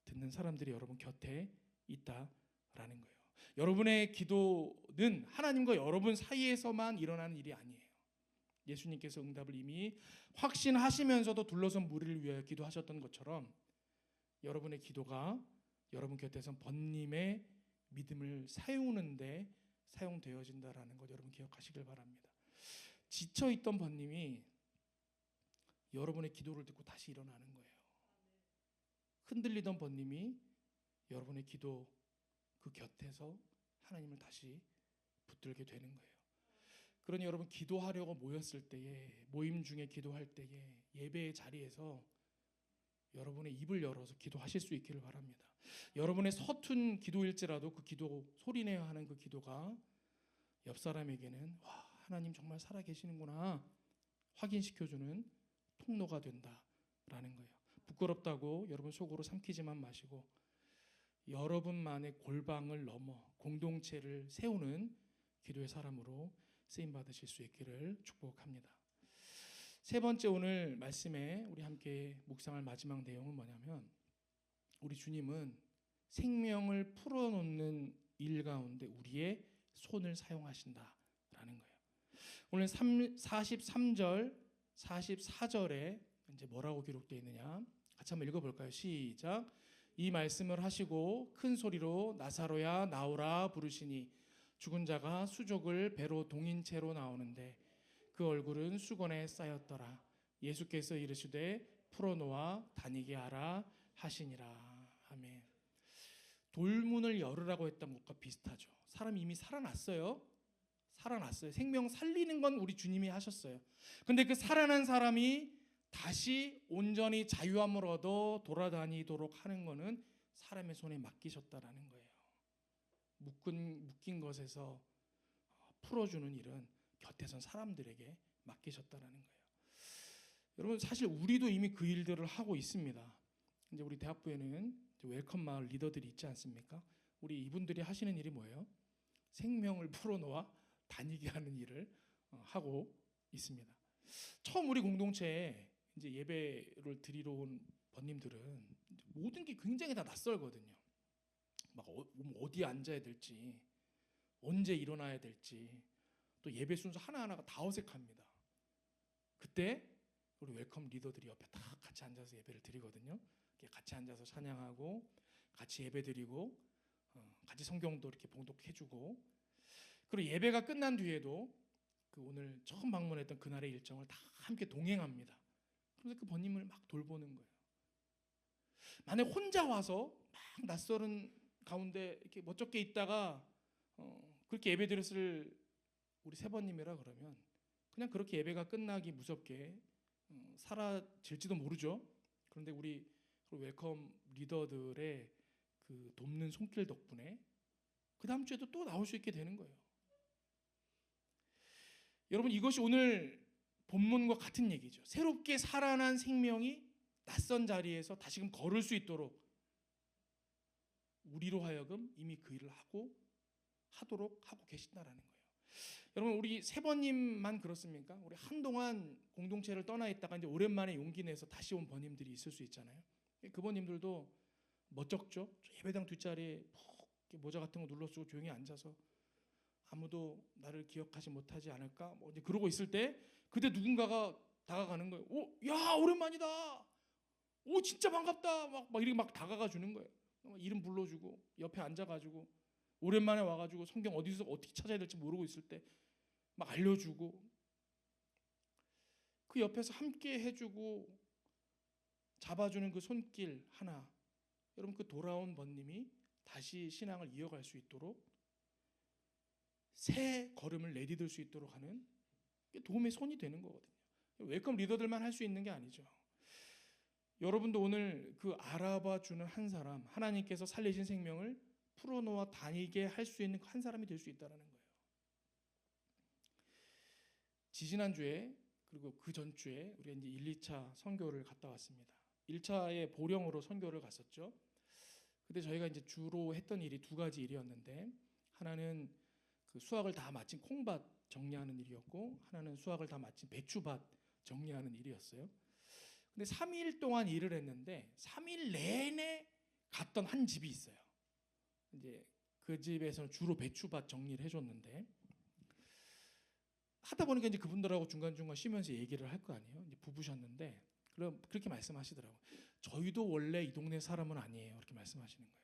듣는 사람들이 여러분 곁에 있다라는 거예요. 여러분의 기도는 하나님과 여러분 사이에서만 일어나는 일이 아니에요. 예수님께서 응답을 이미 확신하시면서도 둘러선 무리를 위하여 기도하셨던 것처럼 여러분의 기도가 여러분 곁에서 번님의 믿음을 세우는데 사용되어진다라는 것 여러분 기억하시길 바랍니다. 지쳐있던 번님이 여러분의 기도를 듣고 다시 일어나는 거예요. 흔들리던 번님이 여러분의 기도 그 곁에서 하나님을 다시 붙들게 되는 거예요. 그러니 여러분, 기도하려고 모였을 때에, 모임 중에 기도할 때에, 예배의 자리에서 여러분의 입을 열어서 기도하실 수 있기를 바랍니다. 여러분의 서툰 기도일지라도 그 기도, 소리내야 하는 그 기도가 옆 사람에게는 와, 하나님 정말 살아계시는구나 확인시켜주는 통로가 된다라는 거예요. 부끄럽다고 여러분 속으로 삼키지만 마시고 여러분만의 골방을 넘어 공동체를 세우는 기도의 사람으로 쓰임 받으실 수 있기를 축복합니다. 세 번째, 오늘 말씀에 우리 함께 묵상할 마지막 내용은 뭐냐면, 우리 주님은 생명을 풀어놓는 일 가운데 우리의 손을 사용하신다라는 거예요. 오늘 43절, 44절에 이제 뭐라고 기록되어 있느냐, 같이 한번 읽어볼까요? 시작. 이 말씀을 하시고 큰 소리로 나사로야 나오라 부르시니 죽은 자가 수족을 배로 동인 채로 나오는데 그 얼굴은 수건에 쌓였더라. 예수께서 이르시되 풀어놓아 다니게 하라 하시니라. 아멘. 돌문을 열으라고 했던 것과 비슷하죠. 사람이 이미 살아났어요. 생명 살리는 건 우리 주님이 하셨어요. 근데 그 살아난 사람이 다시 온전히 자유함을 얻어 돌아다니도록 하는 것은 사람의 손에 맡기셨다라는 거예요. 묶인 것에서 풀어주는 일은 곁에선 사람들에게 맡기셨다라는 거예요. 여러분, 사실 우리도 이미 그 일들을 하고 있습니다. 이제 우리 대학부에는 웰컴 마을 리더들이 있지 않습니까? 우리 이분들이 하시는 일이 뭐예요? 생명을 풀어놓아 다니게 하는 일을 하고 있습니다. 처음 우리 공동체에 이제 예배를 드리러 온 번님들은 모든 게 굉장히 다 낯설거든요. 막 어디에 앉아야 될지, 언제 일어나야 될지, 또 예배 순서 하나하나가 다 어색합니다. 그때 우리 웰컴 리더들이 옆에 다 같이 앉아서 예배를 드리거든요. 같이 앉아서 찬양하고 같이 예배 드리고 같이 성경도 이렇게 봉독해주고, 그리고 예배가 끝난 뒤에도 그 오늘 처음 방문했던 그날의 일정을 다 함께 동행합니다. 그래서 그 번님을 막 돌보는 거예요. 만약 혼자 와서 막 낯설은 가운데 이렇게 멋쩍게 있다가 그렇게 예배 드렸을 우리 세번님이라 그러면 그냥 그렇게 예배가 끝나기 무섭게 사라질지도 모르죠. 그런데 우리 웰컴 리더들의 그 돕는 손길 덕분에 그 다음 주에도 또 나올 수 있게 되는 거예요. 여러분, 이것이 오늘 본문과 같은 얘기죠. 새롭게 살아난 생명이 낯선 자리에서 다시금 걸을 수 있도록 우리로 하여금 이미 그 일을 하도록 하고 계신다라는 거예요. 여러분, 우리 세번님만 그렇습니까? 우리 한동안 공동체를 떠나 있다가 이제 오랜만에 용기 내서 다시 온 번님들이 있을 수 있잖아요. 그 번님들도 멋쩍죠? 예배당 뒷자리에 모자 같은 거 눌러쓰고 조용히 앉아서 아무도 나를 기억하지 못하지 않을까? 뭐 이제 그러고 있을 때 그때 누군가가 다가가는 거예요. 오, 야, 오랜만이다. 오, 진짜 반갑다. 막 이렇게 막 다가가 주는 거예요. 이름 불러주고 옆에 앉아가지고 오랜만에 와가지고 성경 어디서 어떻게 찾아야 될지 모르고 있을 때 막 알려주고, 그 옆에서 함께 해주고 잡아주는 그 손길 하나, 여러분, 그 돌아온 번님이 다시 신앙을 이어갈 수 있도록 새 걸음을 내디딜 수 있도록 하는 도움의 손이 되는 거거든요. 웰컴 리더들만 할 수 있는 게 아니죠. 여러분도 오늘 그 알아봐주는 한 사람, 하나님께서 살리신 생명을 풀어놓아 다니게 할 수 있는 한 사람이 될 수 있다는 거예요. 지지난주에 그리고 그 전주에 우리가 이제 1, 2차 선교를 갔다 왔습니다. 1차에 보령으로 선교를 갔었죠. 근데 저희가 이제 주로 했던 일이 두 가지 일이었는데, 하나는 그 수확을 다 마친 콩밭 정리하는 일이었고, 하나는 수확을 다 마친 배추밭 정리하는 일이었어요. 근데 3일 동안 일을 했는데 3일 내내 갔던 한 집이 있어요. 이제 그 집에서는 주로 배추밭 정리를 해줬는데, 하다 보니까 이제 그분들하고 중간중간 쉬면서 얘기를 할 거 아니에요. 이제 부부셨는데 그렇게 말씀하시더라고요. 저희도 원래 이 동네 사람은 아니에요. 이렇게 말씀하시는 거예요.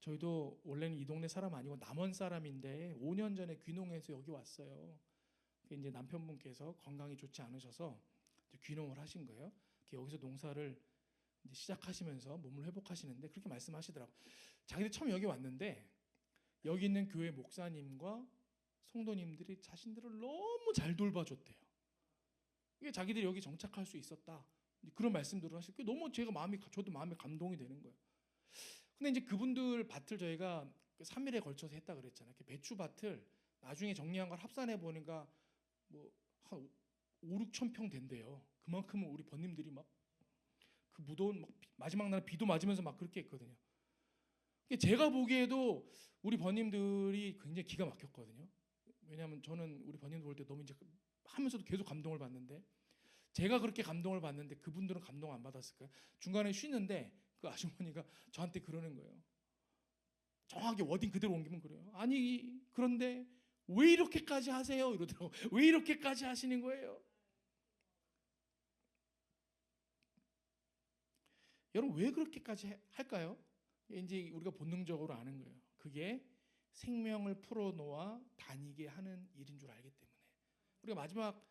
저희도 원래는 이 동네 사람 아니고 남원 사람인데 5년 전에 귀농해서 여기 왔어요. 이제 남편분께서 건강이 좋지 않으셔서 이제 귀농을 하신 거예요. 여기서 농사를 이제 시작하시면서 몸을 회복하시는데 그렇게 말씀하시더라고요. 자기들 처음 여기 왔는데 여기 있는 교회 목사님과 성도님들이 자신들을 너무 잘 돌봐줬대요. 이게 자기들이 여기 정착할 수 있었다, 그런 말씀들을 하시고 너무 저도 마음에 감동이 되는 거예요. 근데 이제 그분들 밭을 저희가 3일에 걸쳐서 했다 그랬잖아요. 배추밭을 나중에 정리한 걸 합산해 보니까 뭐 한 5, 6천 평 된대요. 그만큼은 우리 번님들이 막 그 무더운 마지막 날 비도 맞으면서 막 그렇게 했거든요. 제가 보기에도 우리 번님들이 굉장히 기가 막혔거든요. 왜냐하면 저는 우리 번님들 볼 때 너무 이제 하면서도 계속 감동을 받는데, 제가 그렇게 감동을 받는데 그분들은 감동 안 받았을까요? 중간에 쉬는데 그 아주머니가 저한테 그러는 거예요. 정확하게 워딩 그대로 옮기면 그래요. 아니, 그런데 왜 이렇게까지 하세요? 이러더라고. 왜 이렇게까지 하시는 거예요? 여러분, 왜 그렇게까지 할까요? 이제 우리가 본능적으로 아는 거예요. 그게 생명을 풀어놓아 다니게 하는 일인 줄 알기 때문에. 우리가 마지막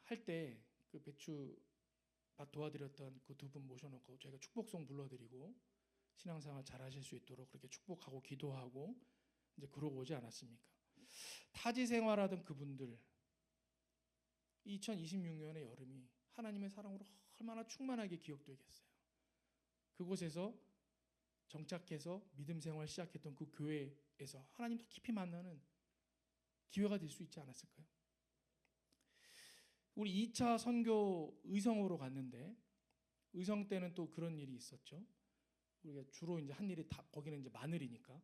할 때 그 배추밭 도와드렸던 그 두 분 모셔놓고 저희가 축복송 불러드리고 신앙생활 잘하실 수 있도록 그렇게 축복하고 기도하고 이제 그러고 오지 않았습니까? 타지 생활하던 그분들, 2026년의 여름이 하나님의 사랑으로 얼마나 충만하게 기억되겠어요. 그곳에서 정착해서 믿음 생활 시작했던 그 교회에서 하나님 더 깊이 만나는 기회가 될 수 있지 않았을까요? 우리 2차 선교 의성으로 갔는데, 의성 때는 또 그런 일이 있었죠. 우리가 주로 이제 한 일이 거기는 이제 마늘이니까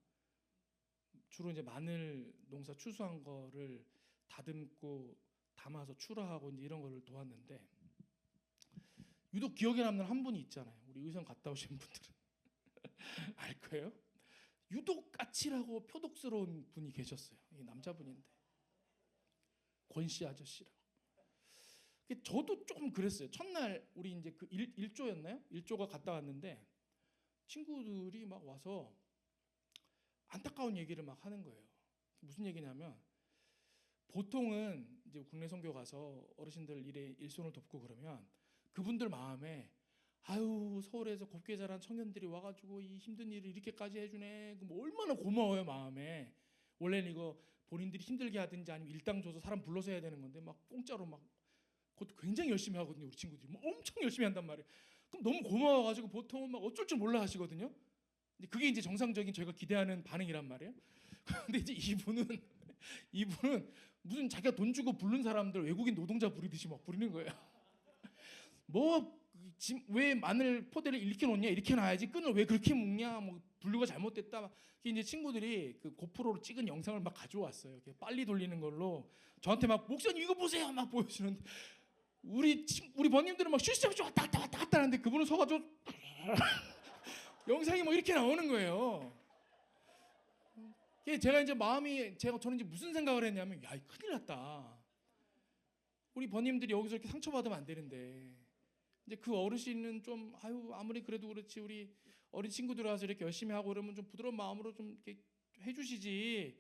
주로 이제 마늘 농사 추수한 거를 다듬고 담아서 출하하고 이제 이런 거를 도왔는데, 유독 기억에 남는 한 분이 있잖아요. 우리 의성 갔다 오신 분들은 알 거예요. 유독 까칠하고 표독스러운 분이 계셨어요. 이 남자분인데 권씨 아저씨라고. 저도 조금 그랬어요. 첫날 우리 이제 그 일조였나요? 일조가 갔다 왔는데 친구들이 막 와서 안타까운 얘기를 막 하는 거예요. 무슨 얘기냐면 보통은 이제 국내 선교 가서 어르신들 일에 일손을 돕고 그러면 그분들 마음에 아유 서울에서 곱게 자란 청년들이 와가지고 이 힘든 일을 이렇게까지 해주네. 뭐 얼마나 고마워요 마음에. 원래는 이거 본인들이 힘들게 하든지 아니면 일당 줘서 사람 불러서 해야 되는 건데 막 공짜로 막 그것도 굉장히 열심히 하거든요. 우리 친구들이 뭐 엄청 열심히 한단 말이에요. 그럼 너무 고마워가지고 보통은 막 어쩔 줄 몰라 하시거든요. 그게 이제 정상적인 저희가 기대하는 반응이란 말이에요. 근데 이제 이분은 무슨 자기가 돈 주고 부른 사람들 외국인 노동자 부리듯이 막 부리는 거예요. 뭐 왜 마늘 포대를 이렇게 놓냐, 이렇게 놔야지, 끈을 왜 그렇게 묶냐, 뭐 분류가 잘못됐다. 이제 친구들이 그 고프로로 찍은 영상을 막 가져왔어요. 이렇게 빨리 돌리는 걸로 저한테 막 목사님 이거 보세요 막 보여주는데 우리 번님들은 막 슈시잡시 왔다 갔다 하는데 그분은 서가지고 영상이 뭐 이렇게 나오는 거예요. 제가 이제 저는 이제 무슨 생각을 했냐면 야 큰일 났다. 우리 번님들이 여기서 이렇게 상처받으면 안 되는데 이제 그 어르신은 좀 아유 아무리 그래도 그렇지 우리 어린 친구들 와서 이렇게 열심히 하고 그러면 좀 부드러운 마음으로 좀 이렇게 해주시지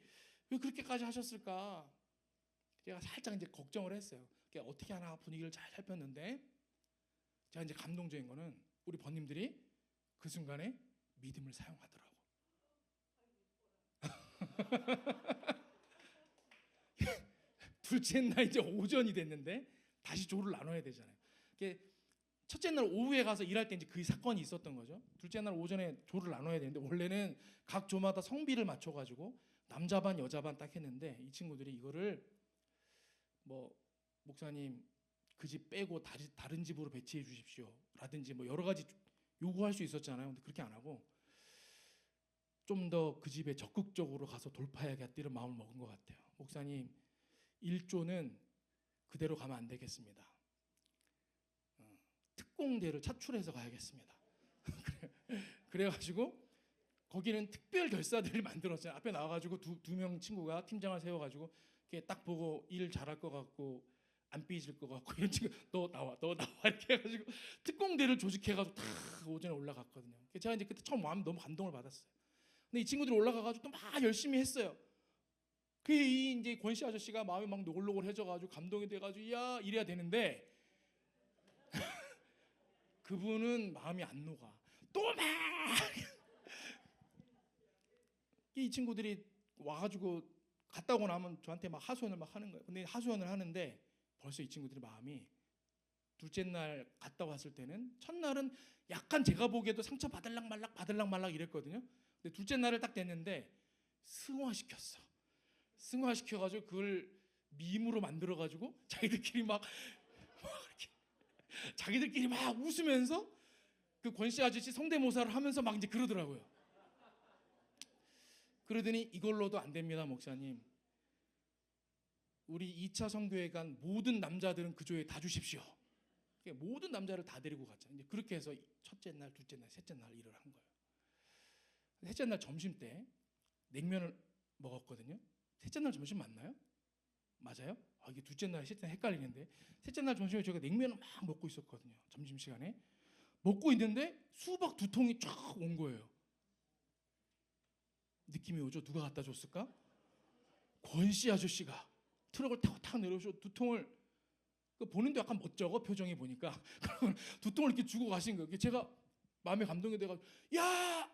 왜 그렇게까지 하셨을까? 제가 살짝 이제 걱정을 했어요. 어떻게 하나 분위기를 잘 살폈는데 제가 이제 감동적인 거는 우리 번님들이 그 순간에 믿음을 사용하더라고. 둘째 날 이제 오전이 됐는데 다시 조를 나눠야 되잖아요. 첫째 날 오후에 가서 일할 때 이제 그 사건이 있었던 거죠. 둘째 날 오전에 조를 나눠야 되는데 원래는 각 조마다 성비를 맞춰가지고 남자 반 여자 반 딱 했는데 이 친구들이 이거를 뭐 목사님 그 집 빼고 다른 집으로 배치해 주십시오 라든지 뭐 여러 가지 요구할 수 있었잖아요. 근데 그렇게 안 하고 좀 더 그 집에 적극적으로 가서 돌파해야겠다 이런 마음을 먹은 것 같아요. 목사님 1조는 그대로 가면 안 되겠습니다. 특공대를 차출해서 가야겠습니다. 그래가지고 거기는 특별 결사들을 만들었어요. 앞에 나와가지고 두 명 친구가 팀장을 세워가지고 딱 보고 일 잘할 것 같고 안 삐질 것 같고 이런 친구 너 나와 이렇게 해가지고 특공대를 조직해가지고 다 오전에 올라갔거든요. 제가 이제 그때 처음 마음 너무 감동을 받았어요. 근데 이 친구들이 올라가가지고 또 막 열심히 했어요. 이 이제 권씨 아저씨가 마음이 막 노골노골해져가지고 감동이 돼가지고 야 이래야 되는데 그분은 마음이 안 녹아. 또 막 이 친구들이 와가지고 갔다 오고 나면 저한테 막 하소연을 막 하는 거예요. 근데 하소연을 하는데 벌써 이 친구들이 마음이 둘째 날 갔다 왔을 때는 첫날은 약간 제가 보기에도 상처 받을락 말락 이랬거든요. 근데 둘째 날을 딱 됐는데 승화시켜가지고 그걸 밈으로 만들어가지고 자기들끼리 막 웃으면서 그 권씨 아저씨 성대모사를 하면서 막 이제 그러더라고요. 그러더니 이걸로도 안 됩니다 목사님. 우리 2차 선교회 간 모든 남자들은 그 조에 다 주십시오. 모든 남자를 다 데리고 갔죠. 이제 그렇게 해서 첫째 날, 둘째 날, 셋째 날 일을 한 거예요. 셋째 날 점심 때 냉면을 먹었거든요. 셋째 날 점심 맞나요? 맞아요? 이게 둘째 날, 셋째 날 헷갈리는데 셋째 날 점심에 저희가 냉면을 막 먹고 있었거든요. 점심시간에 먹고 있는데 수박 2통이 쫙 온 거예요. 느낌이 오죠? 누가 갖다 줬을까? 권씨 아저씨가 트럭을 타고 탁 내려오셔 2통을 본인도 약간 멋쩍어 표정이 보니까 2통을 이렇게 주고 가신 거예요. 제가 마음에 감동이 돼가지고 야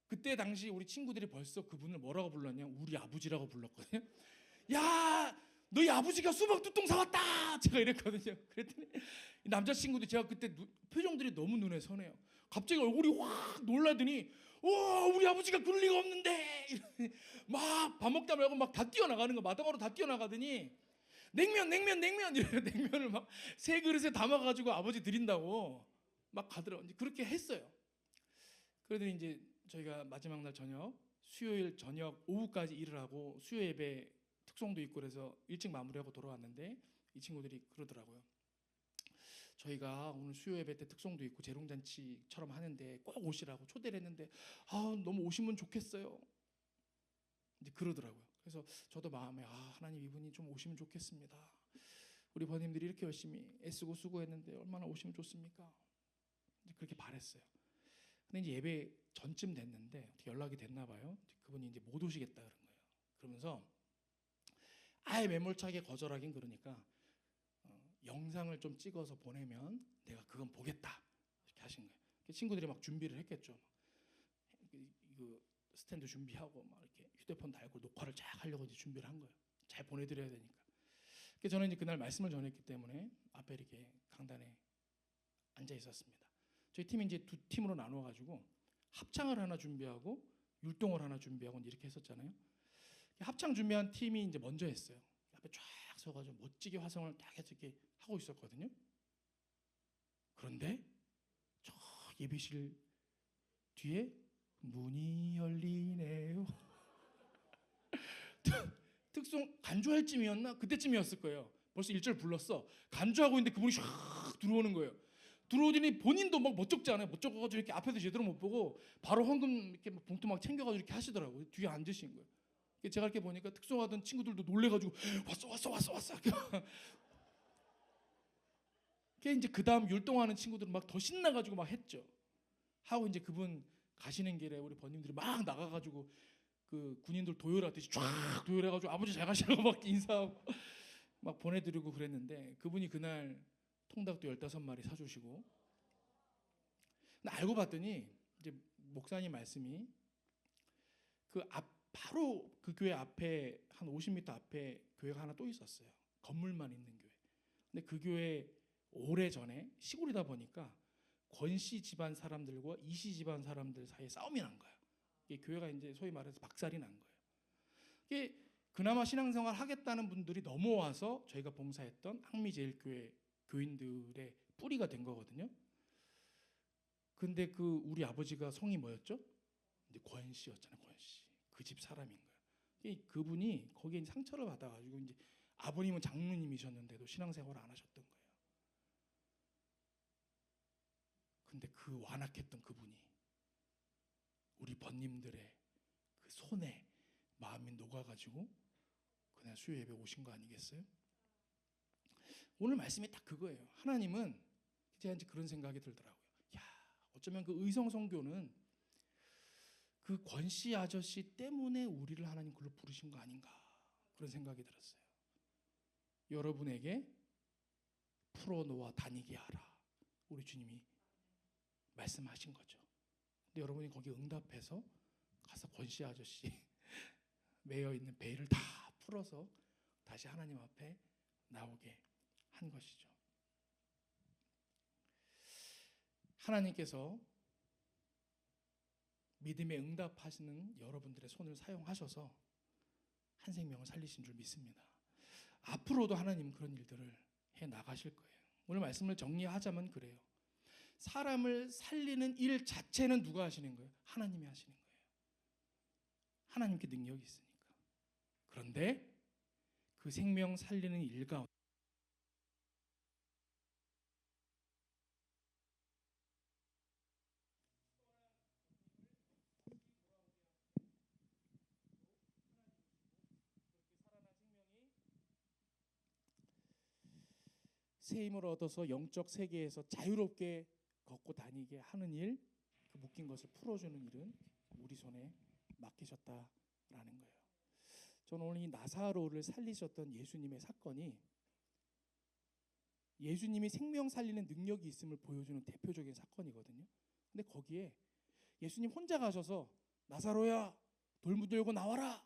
그때 당시 우리 친구들이 벌써 그분을 뭐라고 불렀냐 우리 아버지라고 불렀거든요. 야 너희 아버지가 수박 2통 사왔다 제가 이랬거든요. 그랬더니 남자친구도 제가 그때 표정들이 너무 눈에 선해요. 갑자기 얼굴이 확 놀라더니 우리 아버지가 그럴 리가 없는데 막 밥 먹다 말고 막 다 뛰어나가는 거 마당으로 다 뛰어나가더니 냉면 이래요. 냉면을 막 3그릇에 담아가지고 아버지 드린다고 막 가더라고요. 이제 그렇게 했어요. 그러더니 이제 저희가 마지막 날 저녁 수요일 저녁 오후까지 일을 하고 수요 예배 특송도 있고 그래서 일찍 마무리하고 돌아왔는데 이 친구들이 그러더라고요. 저희가 오늘 수요 예배 때 특송도 있고 재롱잔치처럼 하는데 꼭 오시라고 초대를 했는데 너무 오시면 좋겠어요. 이제 그러더라고요. 그래서 저도 마음에 하나님 이분이 좀 오시면 좋겠습니다. 우리 번님들이 이렇게 열심히 애쓰고 수고했는데 얼마나 오시면 좋습니까? 이제 그렇게 바랬어요. 근데 이제 예배 전쯤 됐는데 어떻게 연락이 됐나 봐요. 그분이 이제 못 오시겠다 그런 거예요. 그러면서 아예 매몰차게 거절하긴 그러니까 영상을 좀 찍어서 보내면 내가 그건 보겠다 이렇게 하신 거예요. 친구들이 막 준비를 했겠죠. 그 스탠드 준비하고 막 이렇게 휴대폰 달고 녹화를 쫙 하려고 이제 준비를 한 거예요. 잘 보내드려야 되니까. 그래서 저는 이제 그날 말씀을 전했기 때문에 앞에 이렇게 강단에 앉아 있었습니다. 저희 팀이 이제 두 팀으로 나눠가지고 합창을 하나 준비하고 율동을 하나 준비하고 이렇게 했었잖아요. 합창 준비한 팀이 이제 먼저 했어요. 앞에 쫙 서가지고 멋지게 화성을 딱 해서 이렇게 하고 있었거든요. 그런데 저 예배실 뒤에 문이 열리네요. 특송 간주할 쯤이었나? 그때쯤이었을 거예요. 벌써 1절 불렀어. 간주하고 있는데 그분이 샥 들어오는 거예요. 들어오더니 본인도 막 멋쩍지 않아요. 멋쩍어가지고 이렇게 앞에서 제대로 못 보고 바로 헌금 이렇게 봉투 막 챙겨가지고 이렇게 하시더라고요. 뒤에 앉으신 거예요. 제가 이렇게 보니까 특송하던 친구들도 놀래가지고 왔어. 그게 이제 그 다음 율동하는 친구들은 막 더 신나가지고 막 했죠. 하고 이제 그분 가시는 길에 우리 번님들이 막 나가가지고 그 군인들 도열하듯이 쫙 도열해가지고 아버지 잘 가시라고 막 인사하고 막 보내드리고 그랬는데 그분이 그날 통닭도 15마리 사주시고. 근데 알고 봤더니 이제 목사님 말씀이 그 바로 그 교회 앞에 한 50m 앞에 교회가 하나 또 있었어요. 건물만 있는 교회. 근데 그 교회 오래전에 시골이다 보니까 권씨 집안 사람들과 이씨 집안 사람들 사이에 싸움이 난 거예요. 교회가 이제 소위 말해서 박살이 난 거예요. 이게 그나마 신앙생활 하겠다는 분들이 넘어와서 저희가 봉사했던 항미제일교회 교인들의 뿌리가 된 거거든요. 근데 그 우리 아버지가 성이 뭐였죠? 이제 권씨였잖아요. 권씨. 그 집 사람인 거예요. 그분이 거기에 상처를 받아가지고 이제 아버님은 장로님이셨는데도 신앙생활을 안 하셨던 거예요. 근데 그 완악했던 그분이 우리 번님들의 그 손에 마음이 녹아가지고 그날 수요 예배 오신 거 아니겠어요? 오늘 말씀이 딱 그거예요. 하나님은 제가 이제 그런 생각이 들더라고요. 야, 어쩌면 그 의성성교는 그 권씨 아저씨 때문에 우리를 하나님 글로 부르신 거 아닌가 그런 생각이 들었어요. 여러분에게 풀어놓아 다니게 하라. 우리 주님이 말씀하신 거죠. 근데 여러분이 거기 응답해서 가서 권씨 아저씨 매여 있는 배를 다 풀어서 다시 하나님 앞에 나오게 한 것이죠. 하나님께서 믿음에 응답하시는 여러분들의 손을 사용하셔서 한 생명을 살리신 줄 믿습니다. 앞으로도 하나님 그런 일들을 해 나가실 거예요. 오늘 말씀을 정리하자면 그래요. 사람을 살리는 일 자체는 누가 하시는 거예요? 하나님이 하시는 거예요. 하나님께 능력이 있으니까. 그런데 그 생명 살리는 일 가운데 새 힘을 얻어서 영적 세계에서 자유롭게 걷고 다니게 하는 일, 그 묶인 것을 풀어주는 일은 우리 손에 맡기셨다라는 거예요. 저는 오늘 이 나사로를 살리셨던 예수님의 사건이 예수님이 생명 살리는 능력이 있음을 보여주는 대표적인 사건이거든요. 근데 거기에 예수님 혼자 가셔서 나사로야 돌무 들고 나와라.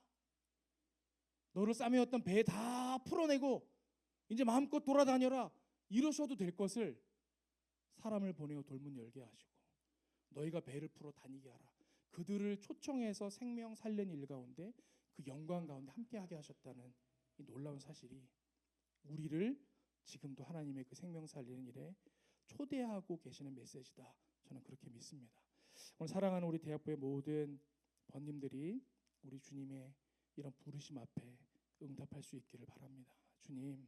너를 싸매었던 배 다 풀어내고 이제 마음껏 돌아다녀라. 이러셔도 될 것을 사람을 보내어 돌문 열게 하시고 너희가 배를 풀어 다니게 하라. 그들을 초청해서 생명 살리는 일 가운데 그 영광 가운데 함께하게 하셨다는 이 놀라운 사실이 우리를 지금도 하나님의 그 생명 살리는 일에 초대하고 계시는 메시지다. 저는 그렇게 믿습니다. 오늘 사랑하는 우리 대학부의 모든 번님들이 우리 주님의 이런 부르심 앞에 응답할 수 있기를 바랍니다. 주님,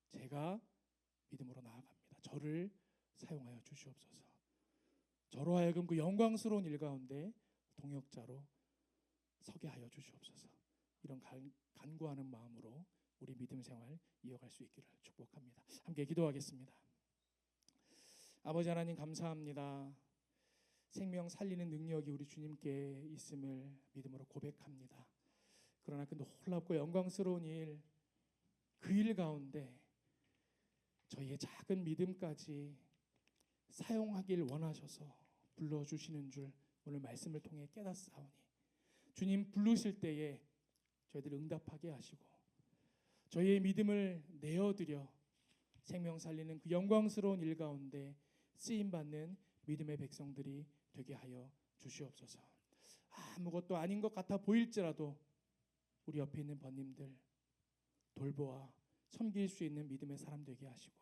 제가 믿음으로 나아갑니다. 저를 사용하여 주시옵소서. 저로 하여금 그 영광스러운 일 가운데 동역자로 서게 하여 주시옵소서. 이런 간구하는 마음으로 우리 믿음 생활 이어갈 수 있기를 축복합니다. 함께 기도하겠습니다. 아버지 하나님 감사합니다. 생명 살리는 능력이 우리 주님께 있음을 믿음으로 고백합니다. 그러나 그 놀랍고 영광스러운 일, 그 일 가운데 저희의 작은 믿음까지 사용하길 원하셔서 불러주시는 줄 오늘 말씀을 통해 깨닫사오니 주님 부르실 때에 저희들 응답하게 하시고 저희의 믿음을 내어드려 생명 살리는 그 영광스러운 일 가운데 쓰임받는 믿음의 백성들이 되게 하여 주시옵소서. 아무것도 아닌 것 같아 보일지라도 우리 옆에 있는 번님들 돌보아 섬길 수 있는 믿음의 사람 되게 하시고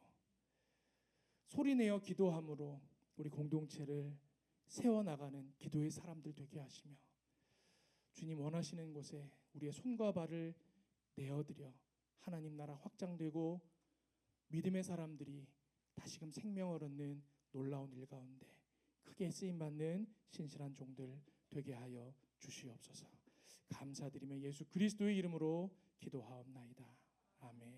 소리내어 기도함으로 우리 공동체를 세워나가는 기도의 사람들 되게 하시며 주님 원하시는 곳에 우리의 손과 발을 내어드려 하나님 나라 확장되고 믿음의 사람들이 다시금 생명을 얻는 놀라운 일 가운데 크게 쓰임받는 신실한 종들 되게 하여 주시옵소서. 감사드리며 예수 그리스도의 이름으로 기도하옵나이다. 아멘.